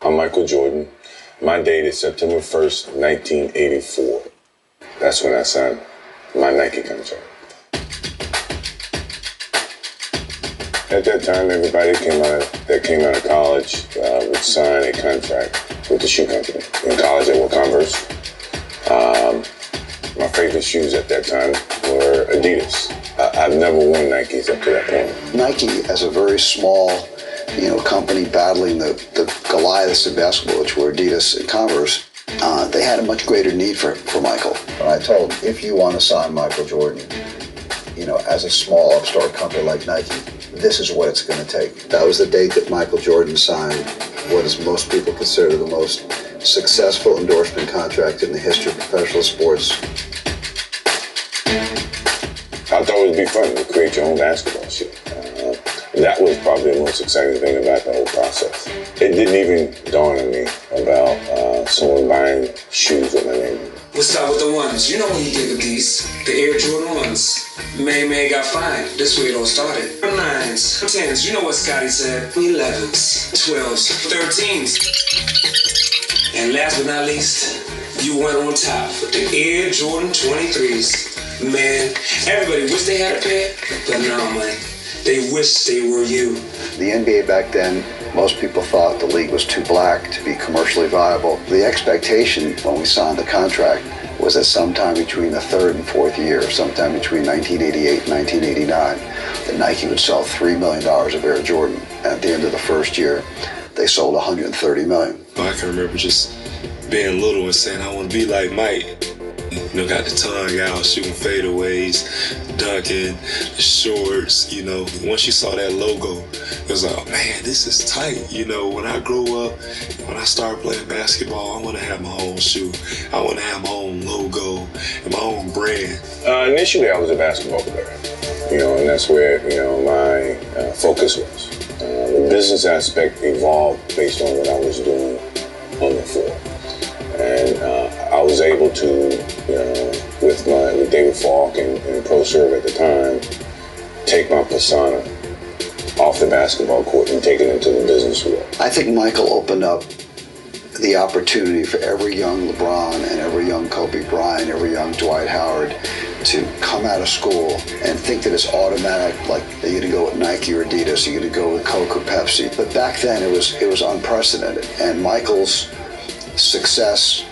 I'm Michael Jordan. My date is September 1st, 1984. That's when I signed my Nike contract. At that time, everybody that came out of college would sign a contract with the shoe company. In college, I wore Converse. My favorite shoes at that time were Adidas. I've never worn Nikes up to that point. Nike, as a very small, company battling the Goliaths of basketball, which were Adidas and Converse, they had a much greater need for Michael. And I told him, if you want to sign Michael Jordan, as a small upstart company like Nike, this is what it's going to take. That was the date that Michael Jordan signed what is most people consider the most successful endorsement contract in the history of professional sports. I thought it would be fun to create your own basketball shoe. That was probably the most exciting thing about the whole process. It didn't even dawn on me about someone buying shoes with my name on it. We'll start with the ones. You know what he did with these. The Air Jordan 1s. Man got fined. This way it all started. 9s, 10s. You know what Scotty said. 11s, 12s, 13s. And last but not least, you went on top with the Air Jordan 23s. Man, everybody wished they had a pair, but no, man. They wish they were you. The NBA back then, most people thought the league was too black to be commercially viable. The expectation when we signed the contract was that sometime between the third and fourth year, sometime between 1988 and 1989, that Nike would sell $3 million of Air Jordan. And at the end of the first year, they sold $130 million. I can remember just being little and saying, I want to be like Mike. Got the tongue out, shooting fadeaways, dunking, the shorts, Once you saw that logo, it was like, oh, man, this is tight. When I grow up, when I start playing basketball, I want to have my own shoe. I want to have my own logo and my own brand. Initially, I was a basketball player, and that's where, my focus was. The business aspect evolved based on what I was doing on the floor. And I was able to, with David Falk and ProServe at the time, take my persona off the basketball court and take it into the business world. I think Michael opened up the opportunity for every young LeBron and every young Kobe Bryant, every young Dwight Howard to come out of school and think that it's automatic, like you're going to go with Nike or Adidas, you're going to go with Coke or Pepsi. But back then it was unprecedented. And Michael's success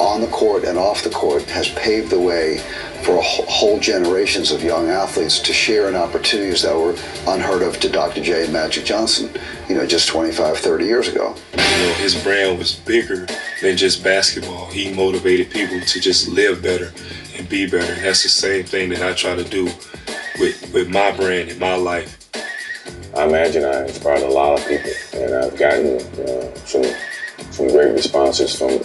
on the court and off the court has paved the way for whole generations of young athletes to share in opportunities that were unheard of to Dr. J and Magic Johnson, just 25, 30 years ago. His brand was bigger than just basketball. He motivated people to just live better and be better. And that's the same thing that I try to do with my brand and my life. I imagine I inspired a lot of people, and I've gotten some great responses from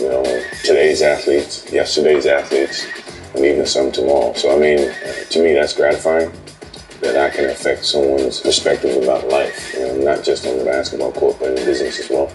today's athletes, yesterday's athletes, and even some tomorrow. So to me that's gratifying that I can affect someone's perspective about life, not just on the basketball court but in business as well.